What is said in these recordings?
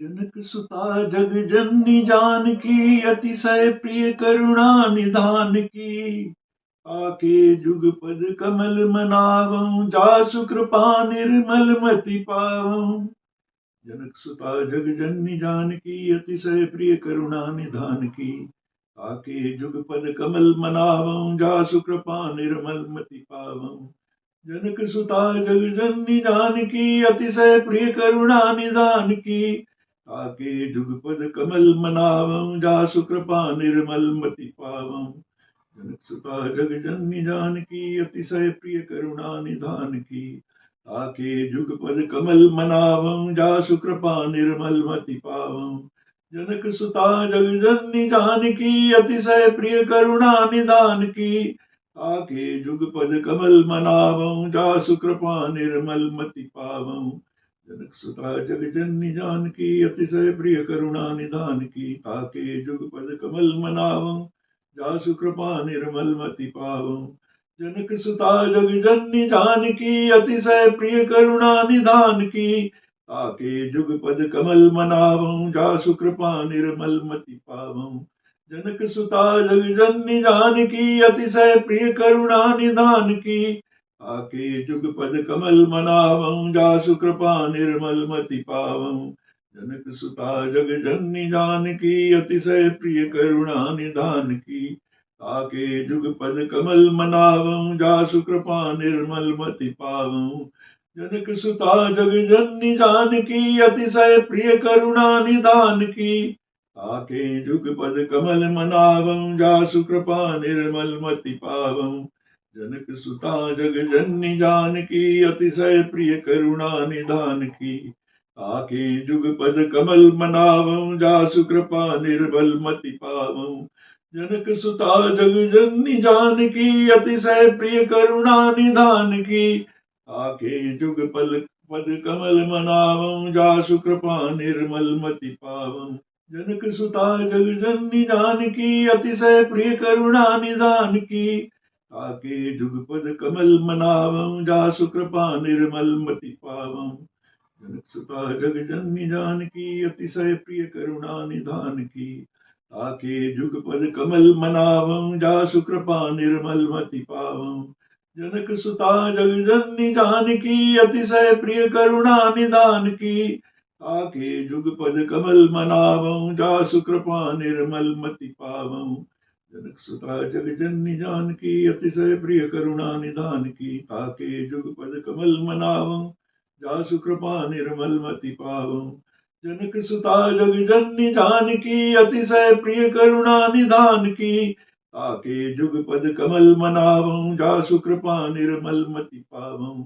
जनक सुता जग जननी जानकी, अतिशय प्रिय करुणा निधान की। आके जुगपद कमल मनावं, जासु कृपा निर्मल मति पावं। जनक सुता जग जननी जानकी, अतिशय प्रिय करुणा निधान की। आके जुगपद कमल मनावं, जासु कृपा निर्मल मति पावं। जनक सुता जग जननी जानकी, अतिशय प्रिय करुणा निधान की। ताके जुगपद कमल मनावं, जासु कृपा निर्मल मति पावं। जनक सुता जग जननी जानकी, अतिशय प्रिय करुणा निधान की। ताके जुगपद कमल मनावं, जासु कृपा निर्मल मति पावं। जनक सुता जग जननी जानकी, अतिशय प्रिय करुणा निधान की। ताके जुगपद कमल मनावं, जासु कृपा निर्मल मति पावं। जनक सुता जग जननी जानकी, अतिशय प्रिय करुणा निधान की। ताके जुगपद कमल मनावं, जासु कृपा निर्मल मति पावं। जनक सुता जग जननी जानकी, अतिशय प्रिय करुणा निधान की। ताके जुगपद कमल मनावं, जासु कृपा निर्मल मति पावं। जनक सुता जग जननी जानकी, अतिशय प्रिय करुणा निधान की। ताके जुगपद कमल मनावं, जासु कृपा निर्मल मति पावं। जनक सुता जग जननी जानकी, अतिशय प्रिय करुणा निधान की। ताके जुगपद कमल मनावं, जासु कृपा निर्मल मति पावं। जनक सुता जग जननी जानकी, अतिशय प्रिय करुणा निधान की। ताके जुगपद कमल मनावं, जासु कृपा निर्मल मति पावं। जनक सुता जग जननी जानकी, अतिशय प्रिय करुणा निधान की। ताके जुगपद कमल मनावं, जासु कृपा निर्मल मति पावं। जनक सुता जग जननी जानकी, अतिशय प्रिय करुणा निधान की। ताके जुगपद पद कमल मनावं, जासु कृपा निर्मल मति पावं। जनक सुता जग जननी जानकी, अतिशय प्रिय करुणा निधान की। ताके जुगपद कमल मनावं, जासु कृपा निर्मल मति पावं। जनक सुता जग जननी जानकी, अतिशय प्रिय करुणा निधान की। ताके जुगपद कमल मनावं, जासु कृपा निर्मल मति पावं। जनक सुता जग जननी जानकी, अतिशय प्रिय करुणा निधान की। ताके जुगपद कमल मनावं, जासु कृपा निर्मल मति पावं। जनक सुता जग जननी जानकी, अतिशय प्रिय करुणा निधान की। ताके जुगपद कमल मनावं, जासु कृपा निर्मल मति पावं। जनक सुता जग जननी जानकी, अतिशय प्रिय करुणा निधान की। ताके जुगपद कमल मनावं, जासु कृपा निर्मल मति पावं।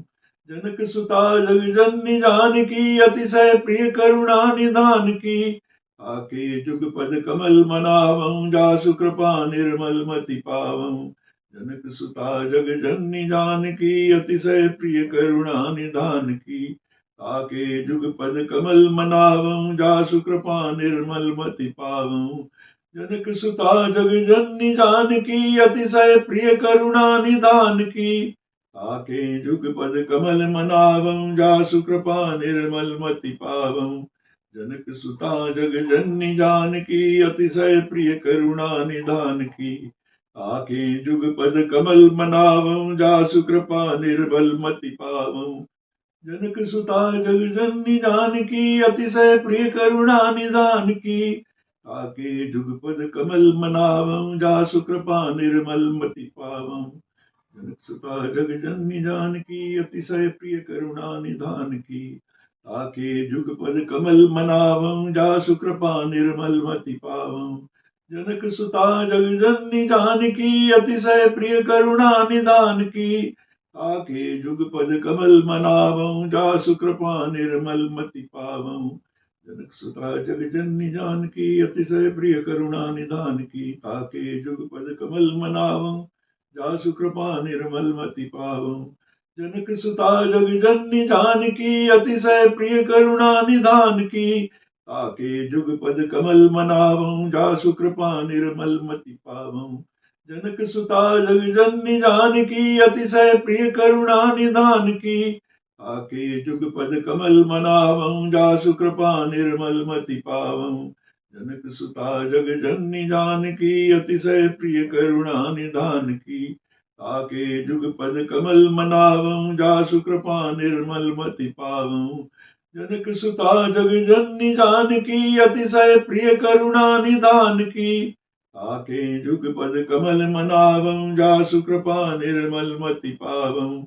जनक सुता जग जननी जानकी, अतिशय प्रिय करुणा निधान की। ताके जुगपद कमल मनावं, जासु कृपा निर्मल मति पावं। जनक सुता जग जननी जानकी, अतिशय प्रिय करुणा निधान की। ताके जुगपद कमल मनावं, जासु कृपा निर्मल मति पावं। जनक सुता जग जननी जानकी, अतिशय प्रिय करुणा निधान की। ताके जुगपद कमल मनावं, जासु कृपा निर्मल मति पावं। जनक सुता जग जननी जानकी, अतिशय प्रिय करुणा निधान की। ताके जुगपद कमल मनावं, जासु कृपा निर्मल मति पावं। जनक सुता जग जननी जानकी, अतिशय प्रिय करुणा निधान की। ताके जुगपद कमल मनावं, जासु कृपा निर्मल मति पावं। जनक सुता जग जननी जानकी, अतिशय प्रिय करुणा निधान की। ताके जुगपद कमल मनावं, जासु कृपा निर्मल मति पावं। जनक सुता जग जननी जानकी, अतिशय प्रिय करुणा निधान की। ताके जुगपद कमल मनावं, जासु कृपा निर्मल मति पावं। जनक सुता जग जननी जानकी, अतिशय प्रिय करुणा निधान की। ताके जुगपद कमल मनावं, जासु कृपा निर्मल मति पावं। जनक सुता जग जननी जानकी, अतिशय प्रिय करुणा निधान की। ताके जुगपद कमल मनावं, जासु कृपा निर्मल मति पावं। जनक सुता जग जननी जानकी, अतिशय प्रिय करुणा निधान की। आके जुगपद कमल मनावं, जासु कृपा निर्मल मति पावं। जनक सुता जग जननी जानकी, अतिशय प्रिय करुणा निधान की। आके जुगपद कमल मनावं, जासु कृपा निर्मल मति पावं। जनक सुता जग जननी जानकी, अतिशय प्रिय करुणा निधान की। आके जुगपद कमल मनावं, जासु कृपा निर्मल मति पावं।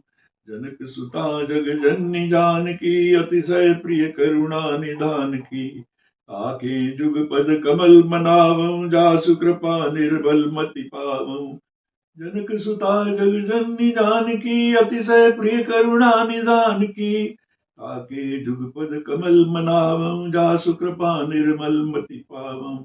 जनक सुता जग जननी जानकी, अतिशय प्रिय करुणा निधान की। आके जुगपद कमल मनावं, जासु कृपा निर्बल मति पावं। जनक सुता जग जननी जानकी, अतिशय प्रिय करुणा निधान की। आके जुगपद कमल मनावं, जासु कृपा निर्मल मति पावं।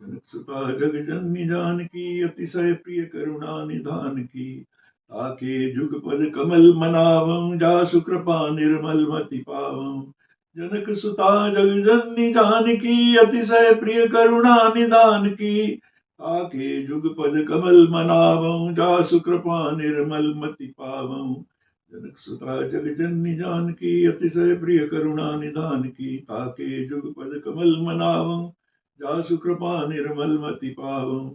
जनक सुता जग जननी जानकी, अतिशय प्रिय करुणा निधान की। आके जुगपद कमल मनावं, जासु कृपा निर्मल मति पावं। जनक सुता जग जननी जानकी, अतिशय प्रिय करुणा निधान की। आके जुगपद कमल मनावं, जासु कृपा निर्मल मति पावं। जनक सुता जग जननी जानकी, अतिशय प्रिय करुणा निधान की। ताके जुगपद कमल मनावं, जासु कृपा निर्मल मति पावं।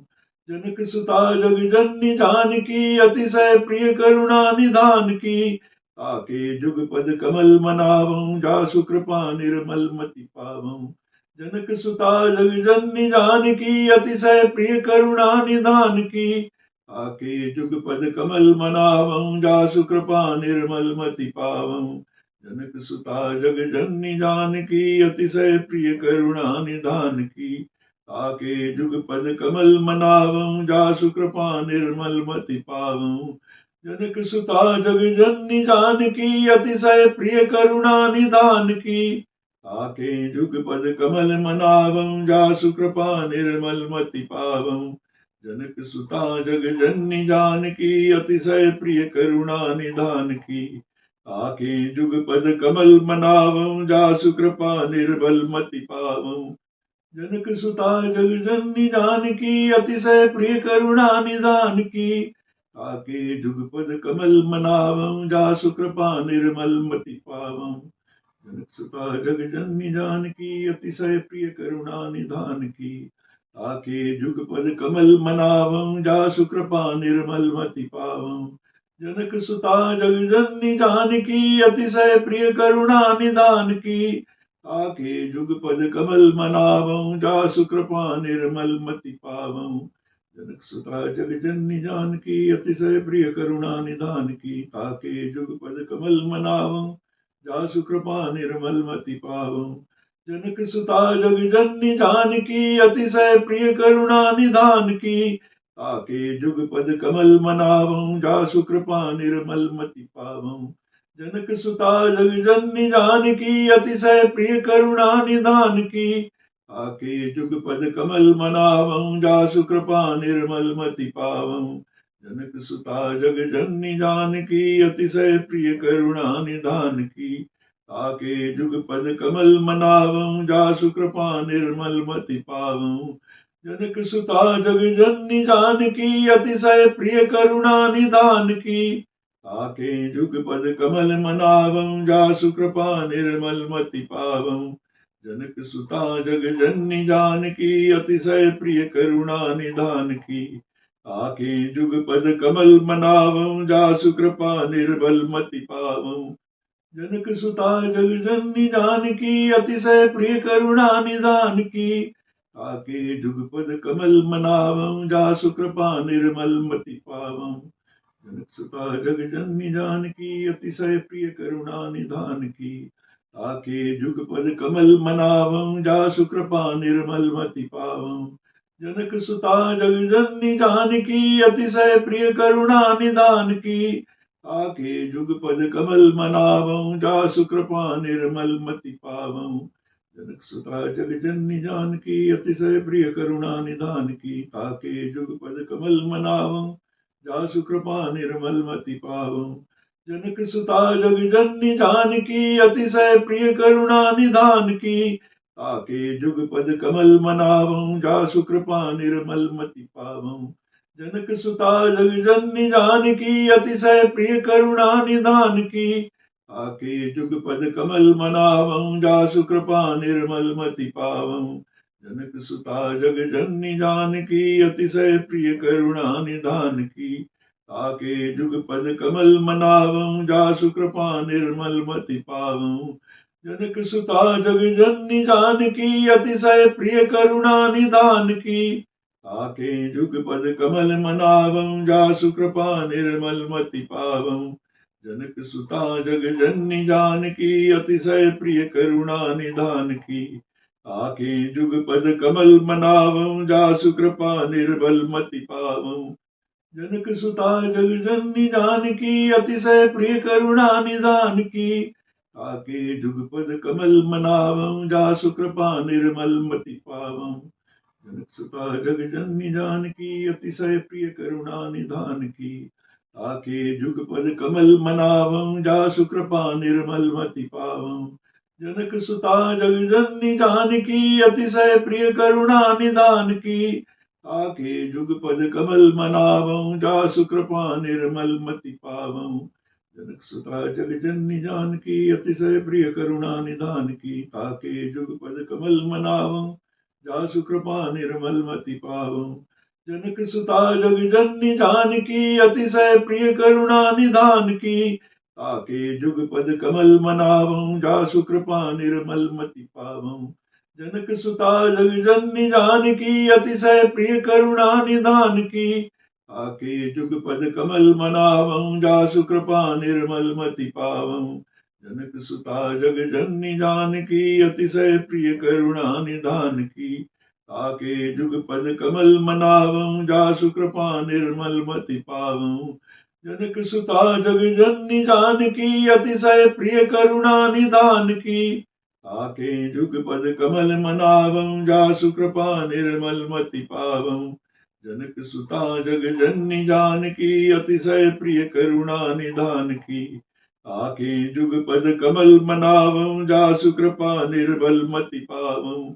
जनक सुता जग जननी जानकी, अतिशय प्रिय करुणा निधान की। आके जुगपद कमल मनावं, जासु कृपा निर्मल मति पावं। जनक सुता जग जननी जानकी, अतिशय प्रिय करुणा निधान की। आके जुगपद कमल मनावं, जासु कृपा निर्मल मति पावं। जनक सुता जग जननी जानकी, अतिशय प्रिय करुणा निधान की। आके जुगपद कमल मनावं, जासु कृपा निर्मल मति पावं। जनक सुता जग जननी जानकी, अतिशय प्रिय करुणा निधान की। आके जुगपद कमल मनावं, जासु कृपा निर्मल मति पावं। जनक सुता जग जननी जानकी, अतिशय प्रिय करुणा निधान की। आके जुगपद कमल मनावं, जासु कृपा निर्बल मति पावं। जनक सुता जग जननी जानकी, अतिशय प्रिय करुणा निधान की। आके जुगपद कमल मनावं, जासु कृपा निर्मल मति पावं। जनक सुता जग जननी जानकी, अतिशय प्रिय करुणा निधान की। आके जुगपद कमल मनावं, जासु कृपा निर्मल मति पावं। जनक सुता जग जननी जानकी, अतिशय प्रिय करुणा निधान की। आके जुगपद कमल मनावं, जासु कृपा निर्मल मति पावं। जनक सुता जग जननी जानकी, अतिशय प्रिय करुणा निधान की। ताके जुगपद कमल मनावं, जासु कृपा निर्मल मति पावं। जनक सुता जग जननी जानकी, अतिशय प्रिय करुणा निधान की। ताके जुगपद कमल मनावं, जासु कृपा निर्मल मति पावं। जनक सुता जग जननी जानकी, अतिशय प्रिय करुणा निधान की। आके जुगपद कमल मनावं, जासु कृपा निर्मल मति पावं। जनक सुता जग जननी जानकी, अतिशय प्रिय करुणा निधान की। आके जुगपद कमल मनावं, जासु कृपा निर्मल मति पावं। जनक सुता जग जननी जानकी, अतिशय प्रिय करुणा निधान की। आके जुगपद कमल मनावं, जासु कृपा निर्मल मति पावं। जनक सुता जग जननी जानकी, अतिशय प्रिय करुणा निधान की। आके जुगपद कमल मनावं, जासु कृपा निर्बल मति पावं। जनक सुता जग जननी जानकी, अतिशय प्रिय करुणा निधान की। आके जुगपद कमल मनावं, जासु कृपा निर्मल मति पावं। जनक सुता जग जननी जानकी, अतिशय प्रिय करुणा निधान की। आके जुगपद कमल मनावं, जासु कृपा निर्मल मति पावं। जनक सुता जग जननी जानकी, अतिशय प्रिय करुणा निधान की। आके जुगपद कमल मनावं, जासु कृपा निर्मल मति पावं। जनक सुता जग जननी जानकी, अतिशय प्रिय करुणा निधान की। ताके जुगपद कमल मनावं, जासु कृपा निर्मल मति पावं। जनक सुता जग जननी जानकी, अतिशय प्रिय करुणा निधान की। ताके जुगपद कमल मनावं, जासु कृपा निर्मल मति पावं। जनक सुता जग जननी जानकी, अतिशय प्रिय करुणा निधान की। आके जुगपद कमल मनावं, जासु कृपा निर्मल मति पावं। जनक सुता जग जननी जानकी, अतिशय प्रिय करुणा निधान की। आके जुगपद कमल मनावं, जासु कृपा निर्मल मति पावं। जनक सुता जग जननी जानकी, अतिशय प्रिय करुणा निधान की। आके जुगपद कमल मनावं, जासु कृपा निर्मल मति पावं। जनक सुता जग जननी जानकी, अतिशय प्रिय करुणा निधान की। आके जुगपद कमल मनावं, जासु कृपा निर्बल मति पावं। जनक सुता जग जननी जानकी, अतिशय प्रिय करुणा निधान की। आके जुगपद कमल मनावं, जासु कृपा निर्मल मति पावं। जनक सुता जग जननी जानकी, अतिशय प्रिय करुणा निधान की। आके जुगपद कमल मनावं, जासु कृपा निर्मल मति पावं। जनक सुता जग जननी जानकी, अतिशय प्रिय करुणा निधान की। आके जुगपद कमल मनावं, जासु कृपा निर्मल मति पावं। जनक सुता जग जननी जानकी, अतिशय प्रिय करुणा निधान की। आके जुगपद कमल मनावं, जासु कृपा निर्मल मति पावं। जनक सुता जग जननी जानकी, अतिशय प्रिय करुणा निधान की। आके जुगपद कमल मनावं, जासु कृपा निर्मल मति पावं। जनक सुता जग जननी जानकी, अतिशय प्रिय करुणा निधान की। आके जुगपद कमल मनावं, जासु कृपा निर्मल मति पावं। जनक सुता जग जननी जानकी, अतिशय प्रिय करुणा निधान की। आके जुगपद कमल मनावं, जासु कृपा निर्मल मति पावं। जनक सुता जग जननी जानकी, अतिशय प्रिय करुणा निधान की। आके जुगपद कमल मनावं, जासु कृपा निर्मल मति पावं। जनक सुता जग जननी जानकी, अतिशय प्रिय करुणा निधान की। आके जुगपद कमल मनावं, जासु कृपा निर्बल मति पावं।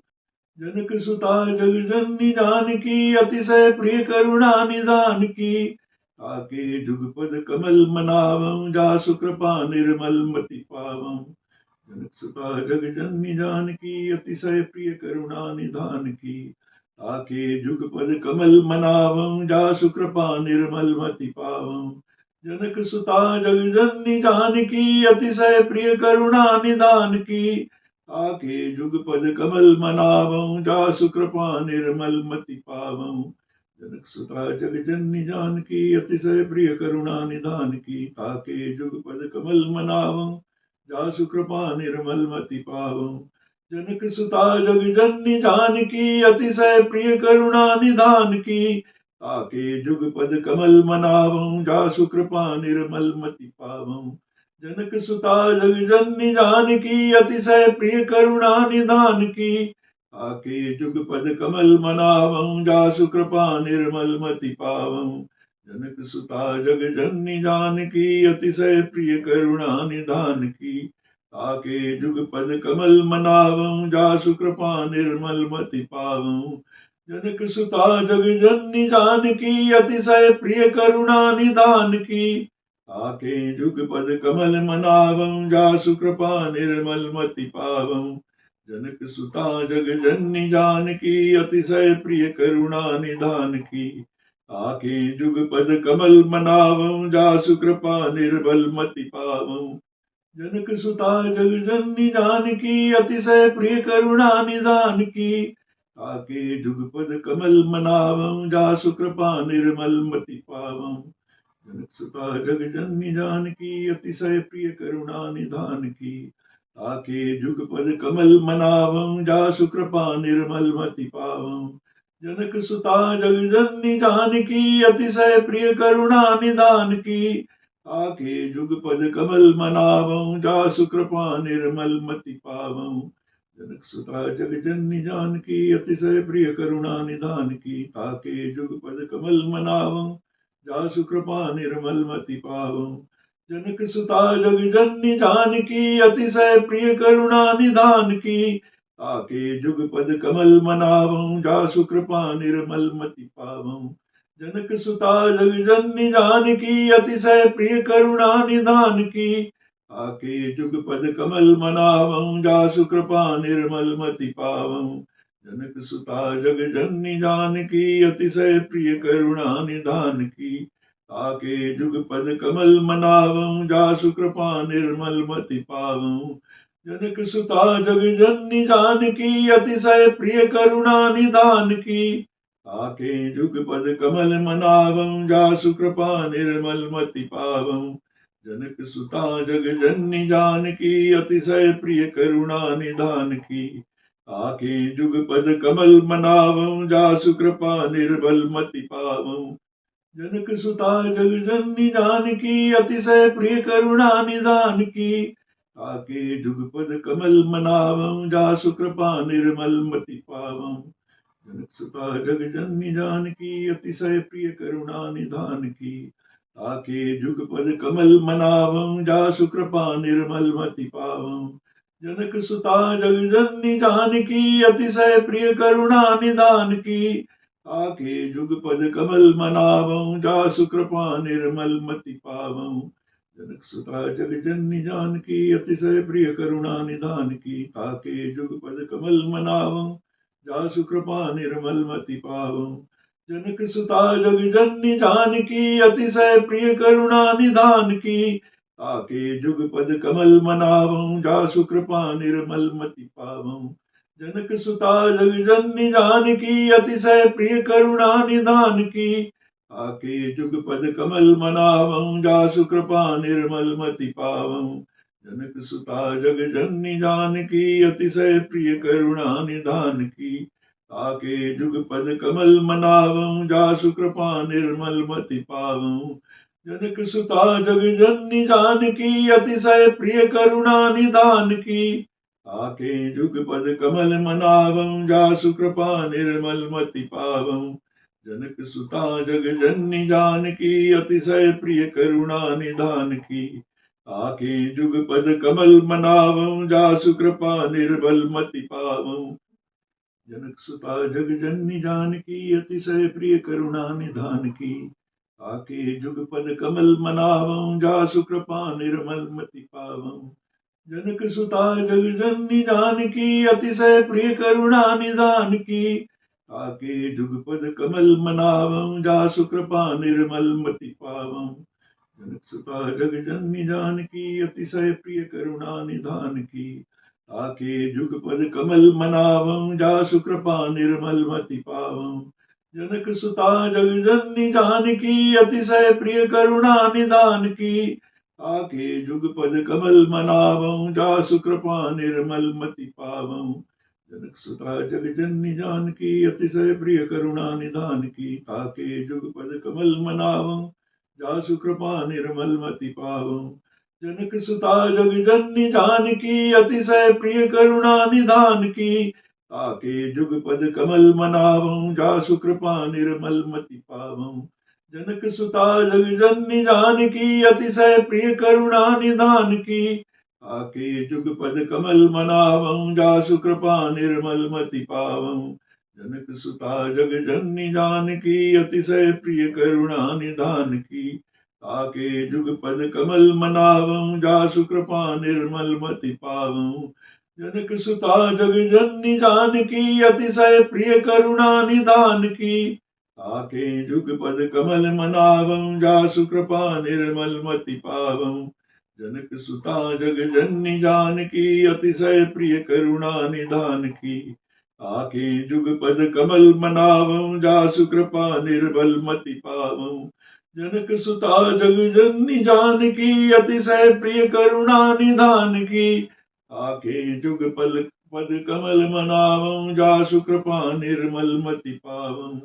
जनक सुता जग जननी जानकी, अतिशय प्रिय करुणा निधान की। आके जुगपद कमल मनावं, जासु कृपा निर्मल मति पावं। जनक सुता जग जननी जानकी, अतिशय प्रिय करुणा निधान की। आके जुगपद कमल मनावं, जासु कृपा निर्मल मति पावं। जनक सुता जग जननी जानकी, अतिशय प्रिय करुणा निधान की। आके जुगपद कमल मनावं, जासु कृपा निर्मल मति पावं। जनक सुता जग जननी जानकी, अतिशय प्रिय करुणा निधान की। आके जुगपद कमल मनावं, जासु कृपा निर्मल मति पावं। जनक सुता जग जननी जानकी, अतिशय प्रिय करुणा निधान की। आके जुगपद कमल मनावं, जासु कृपा निर्मल मति पावं। जनक सुता जग जननी जानकी, अतिशय प्रिय करुणा निधान की। आके जुगपद कमल मनावं, जासु कृपा निर्मल मति पावं। जनक सुता जग जननी जानकी, अतिशय प्रिय करुणा निधान की। आके जुगपद कमल मनावं, जासु कृपा निर्मल मति पावं। जनक सुता जग जननी जानकी, अतिशय प्रिय करुणा निधान की। आके जुगपद कमल मनावं, जासु कृपा निर्मल मति पावं। जनक सुता जग जननी जानकी, अतिशय प्रिय करुणा निधान की। आके जुगपद कमल मनावं, जासु कृपा निर्बल मति पावं। जनक सुता जग जननी जानकी, अतिशय प्रिय करुणा निधान की। आके जुगपद कमल मनावं, जासु कृपा निर्मल मति पावं। जनक सुता जग जननी जानकी, अतिशय प्रिय करुणा निधान की। आके जुगपद कमल मनावं, जासु कृपा निर्मल मति पावं। जनक सुता जग जननी जानकी, अतिशय प्रिय करुणा निधान की। आके जुगपद कमल मनावं, जासु कृपा निर्मल मति पावं। जनक सुता जग जननी जानकी, अतिशय प्रिय करुणा निधान की। आके जुगपद कमल मनावं, जासु कृपा निर्मल मति पावं। जनक सुता जग जननी जानकी, अतिशय प्रिय करुणा निधान की। आके जुगपद कमल मनावं, जासु कृपा निर्मल मति पावं। जनक सुता जग जननी जानकी, अतिशय प्रिय करुणा निधान की। आके जुगपद कमल मनावं, जासु कृपा निर्मल मति पावं। जनक सुता जग जननी जानकी, अतिशय प्रिय करुणा निधान की। आके जुगपद कमल मनावं, जासु कृपा निर्मल मति पावं। जनक सुता जग जननी जानकी, अतिशय प्रिय करुणा निधान की। आके जुगपद कमल मनावं, जासु कृपा निर्मल मति पावं। जनक सुता जग जननी जानकी, अतिशय प्रिय करुणा निधान की। आके जुगपद कमल मनावं, जासु कृपा निर्बल मति पावं। जनक सुता जग जननी जानकी, अतिशय प्रिय करुणा निधान की। आके जुगपद कमल मनावं, जासु कृपा निर्मल मति पावं। जनक सुता जग जननी जानकी, अतिशय प्रिय करुणा निधान की। आके जुगपद कमल मनावं, जासु कृपा निर्मल मति पावं। जनक सुता जग जननी जानकी, अतिशय प्रिय करुणा निधान की। आके जुगपद कमल मनावं, जासु कृपा निर्मल मति पावं। जनक सुता जग जननी जानकी, अतिशय प्रिय करुणा निधान की। आके जुगपद कमल मनावं, जासु कृपा निर्मल मति पावं। जनक सुता जग जननी जानकी, अतिशय प्रिय करुणा निधान की। आके जुगपद कमल मनावं, जासु कृपा निर्मल मति पावं। जनक सुता जग जननी जानकी, अतिशय प्रिय करुणा निधान की। आके जुगपद कमल मनावं, जासु कृपा निर्मल मति पावं। जनक सुता जग जननी जानकी, अतिशय प्रिय करुणा निधान की। आके जुगपद कमल मनावं, जासु कृपा निर्मल मति पावं। जनक सुता जग जननी जानकी, अतिशय प्रिय करुणा निधान की। आके जुगपद कमल मनावं, जासु कृपा निर्मल मति पावं। जनक सुता जग जननी जानकी, अतिशय प्रिय करुणा निधान की। आके जुगपद कमल मनावं, जासु कृपा निर्बल मति पावं। जनक सुता जग जननी जानकी, अतिशय प्रिय करुणा निधान की। आके जुगपद कमल मनावं, जासु कृपा निर्मल मति पावं। जनक सुता जग जननी जानकी, अतिशय प्रिय करुणा निधान की। आके जुगपद कमल मनावं, जासु कृपा निर्मल मति पावं। जनक सुता जग जननी जानकी, अतिशय प्रिय करुणा निधान की। आके जुगपद कमल मनावं, जासु कृपा निर्मल मति पावं। जनक सुता जग जननी जानकी, अतिशय प्रिय करुणा निधान की। आके जुगपद कमल मनावं, जासु कृपा निर्मल मति पावं। जनक सुता जग जननी जानकी, अतिशय प्रिय करुणा निधान की। आके जुगपद कमल मनावं, जासु कृपा निर्मल मति पावं। जनक सुता जग जननी जानकी, अतिशय प्रिय करुणा निधान की। आके जुगपद कमल मनावं, जासु कृपा निर्मल मति पावं। जनक सुता जग जननी जानकी, अतिशय प्रिय करुणा निधान की। आके जुगपद कमल मनावं, जासु कृपा निर्मल मति पावं। जनक सुता जग जननी जानकी, अतिशय प्रिय करुणा निधान की। आके जुगपद कमल मनावं, जासु कृपा निर्मल मति पावं। जनक सुता जग जननी जानकी, अतिशय प्रिय करुणा निधान की। आके जुगपद कमल मनावं, जासु कृपा निर्मल मति पावं। जनक सुता जग जननी जानकी, अतिशय प्रिय करुणा निधान की। आके जुगपद कमल मनावं, जासु कृपा निर्बल मति पावं। जनक सुता जग जननी जानकी, अतिशय प्रिय करुणा निधान की। आके जुगपद पद कमल मनावं, जासु कृपा निर्मल मति पावं।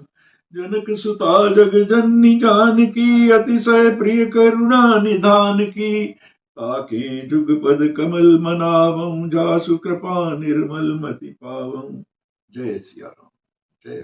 जनक सुता जग जननी जानकी, अतिशय प्रिय करुणा निधान की। आके जुगपद कमल मनावं, जासु कृपा निर्मल मति पावं। जय सिया राम, जय